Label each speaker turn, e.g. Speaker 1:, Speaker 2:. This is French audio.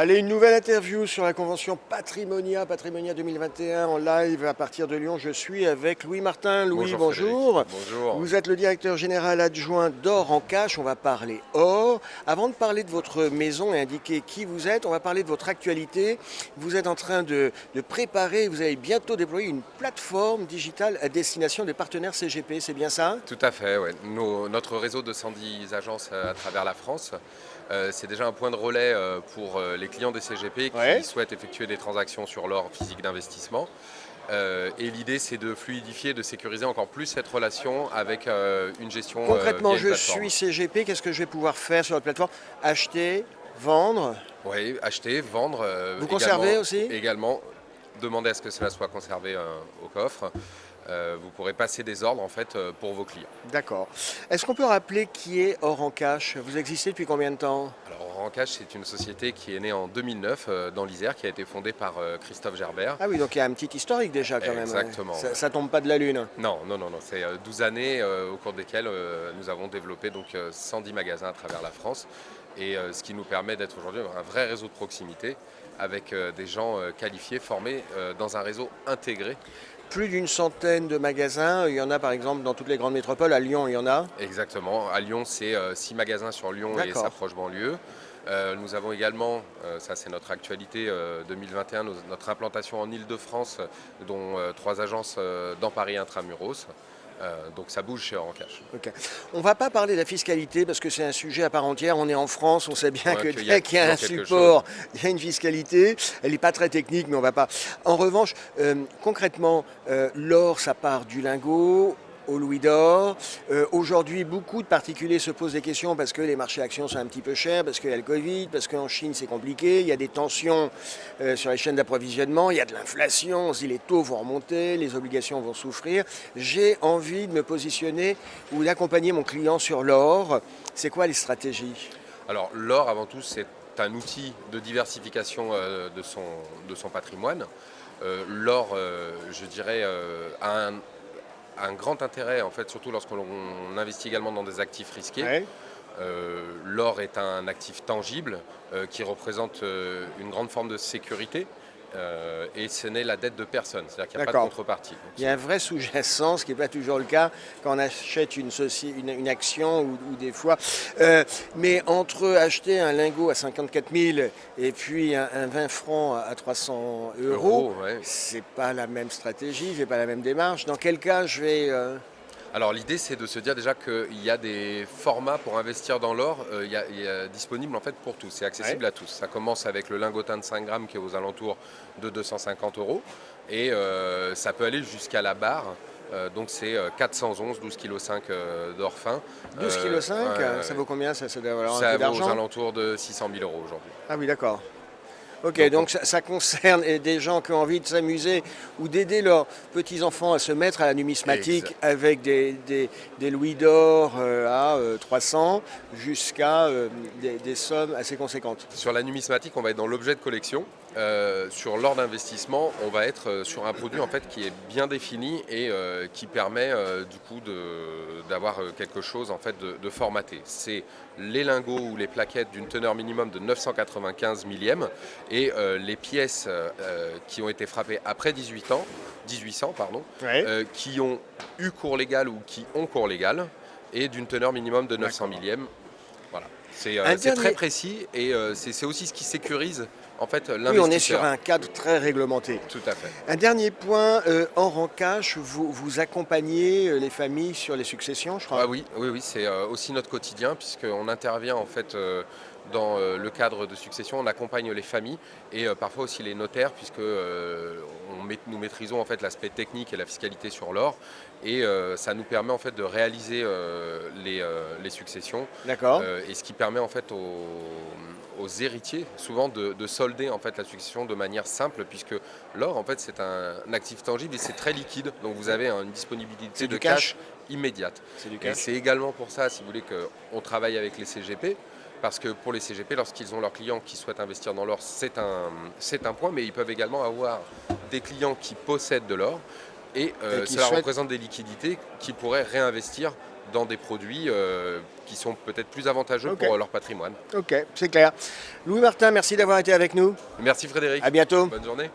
Speaker 1: Allez, une nouvelle interview sur la convention Patrimonia 2021 en live à partir de Lyon. Je suis avec Louis Martin. Louis, bonjour.
Speaker 2: Bonjour.
Speaker 1: Vous êtes le directeur général adjoint d'Or en Cash. On va parler or. Avant de parler de votre maison et indiquer qui vous êtes, on va parler de votre actualité. Vous êtes en train de préparer, vous allez bientôt déployer une plateforme digitale à destination des partenaires CGP, c'est bien ça?
Speaker 2: Tout à fait, ouais. Notre réseau de 110 agences à travers la France, c'est déjà un point de relais pour les clients des CGP qui souhaitent effectuer des transactions sur l'or physique d'investissement. Et l'idée, c'est de fluidifier, de sécuriser encore plus cette relation avec une gestion.
Speaker 1: Concrètement,
Speaker 2: via une
Speaker 1: je
Speaker 2: plateforme.
Speaker 1: suis CGP, qu'est-ce que je vais pouvoir faire sur la plateforme? Acheter, vendre?
Speaker 2: Oui, acheter, vendre.
Speaker 1: Vous conservez aussi?
Speaker 2: Également, demander à ce que cela soit conservé au coffre. Vous pourrez passer des ordres en fait pour vos clients.
Speaker 1: D'accord. Est-ce qu'on peut rappeler qui est Or en Cash? Vous existez depuis combien de temps?
Speaker 2: Alors Oran Cash, c'est une société qui est née en 2009 dans l'Isère, qui a été fondée par Christophe Gerbert.
Speaker 1: Ah oui, donc il y a un petit historique déjà quand même.
Speaker 2: Exactement.
Speaker 1: Ouais. Ça tombe pas de la lune.
Speaker 2: Non. C'est 12 années au cours desquelles nous avons développé donc 110 magasins à travers la France. Et ce qui nous permet d'être aujourd'hui un vrai réseau de proximité avec des gens qualifiés, formés dans un réseau intégré.
Speaker 1: Plus d'une centaine de magasins. Il y en a par exemple dans toutes les grandes métropoles. À Lyon, il y en a.
Speaker 2: Exactement. À Lyon, c'est 6 magasins sur Lyon et sa proche banlieue. Nous avons également, ça c'est notre actualité 2021, notre implantation en Île-de-France, dont 3 agences dans Paris Intramuros. Donc ça bouge chez Oran Cash.
Speaker 1: Okay. On ne va pas parler de la fiscalité parce que c'est un sujet à part entière. On est en France, on sait bien que dès qu'il y a un support, il y a une fiscalité. Elle n'est pas très technique, mais on ne va pas. En revanche, concrètement, l'or, ça part du lingot au louis d'or. Aujourd'hui, beaucoup de particuliers se posent des questions parce que les marchés actions sont un petit peu chers, parce qu'il y a le Covid, parce qu'en Chine c'est compliqué, il y a des tensions sur les chaînes d'approvisionnement, il y a de l'inflation, on se dit les taux vont remonter, les obligations vont souffrir. J'ai envie de me positionner ou d'accompagner mon client sur l'or. C'est quoi les stratégies?
Speaker 2: Alors l'or, avant tout, c'est un outil de diversification de son patrimoine. L'or, je dirais, a un grand intérêt, en fait, surtout lorsqu'on investit également dans des actifs risqués.
Speaker 1: Ouais.
Speaker 2: L'or est un actif tangible qui représente une grande forme de sécurité et ce n'est la dette de personne, c'est-à-dire qu'il n'y a pas de contrepartie. Donc,
Speaker 1: il y a un vrai sous-jacent, ce qui n'est pas toujours le cas quand on achète une action ou des fois. Mais entre acheter un lingot à 54 000 et puis un 20 francs à 300 euros, c'est pas la même stratégie, c'est pas la même démarche. Dans quel cas je vais...
Speaker 2: Alors l'idée, c'est de se dire déjà qu'il y a des formats pour investir dans l'or, il y a disponible en fait pour tous, c'est accessible à tous. Ça commence avec le lingotin de 5 grammes qui est aux alentours de 250 € et ça peut aller jusqu'à la barre. Donc c'est 411, 12,5 kg d'or fin.
Speaker 1: 12,5 kg, ça vaut combien ça doit avoir un peu
Speaker 2: Ça vaut
Speaker 1: d'argent
Speaker 2: aux alentours de 600 000 € aujourd'hui.
Speaker 1: Ah oui, d'accord. Ok, donc ça concerne des gens qui ont envie de s'amuser ou d'aider leurs petits-enfants à se mettre à la numismatique avec des louis d'or à 300 jusqu'à des sommes assez conséquentes.
Speaker 2: Sur la numismatique, on va être dans l'objet de collection. Sur l'or d'investissement, on va être sur un produit en fait qui est bien défini et qui permet du coup d'avoir quelque chose en fait de formaté. C'est les lingots ou les plaquettes d'une teneur minimum de 995 millièmes et les pièces qui ont été frappées après 1800 qui ont eu cours légal ou qui ont cours légal et d'une teneur minimum de 900 millièmes. Voilà. C'est très précis et c'est aussi ce qui sécurise en fait l'investisseur.
Speaker 1: Oui, on est sur un cadre très réglementé.
Speaker 2: Tout à fait.
Speaker 1: Un dernier point, Oran Cash, vous accompagnez les familles sur les successions, je crois.
Speaker 2: Ah oui, c'est aussi notre quotidien puisqu'on intervient en fait dans le cadre de succession, on accompagne les familles et parfois aussi les notaires puisque nous maîtrisons en fait l'aspect technique et la fiscalité sur l'or et ça nous permet en fait de réaliser les successions.
Speaker 1: D'accord.
Speaker 2: Et ce qui permet en fait aux héritiers souvent de solder en fait la succession de manière simple, puisque l'or en fait c'est un actif tangible et c'est très liquide, donc vous avez une disponibilité de cash immédiate. Et c'est également pour ça, si vous voulez, qu'on travaille avec les CGP. Parce que pour les CGP, lorsqu'ils ont leurs clients qui souhaitent investir dans l'or, c'est un point, mais ils peuvent également avoir des clients qui possèdent de l'or et cela représente des liquidités qu'ils pourraient réinvestir dans des produits qui sont peut-être plus avantageux pour leur patrimoine.
Speaker 1: Ok, c'est clair. Louis Martin, merci d'avoir été avec nous.
Speaker 2: Merci Frédéric.
Speaker 1: À bientôt.
Speaker 2: Bonne journée.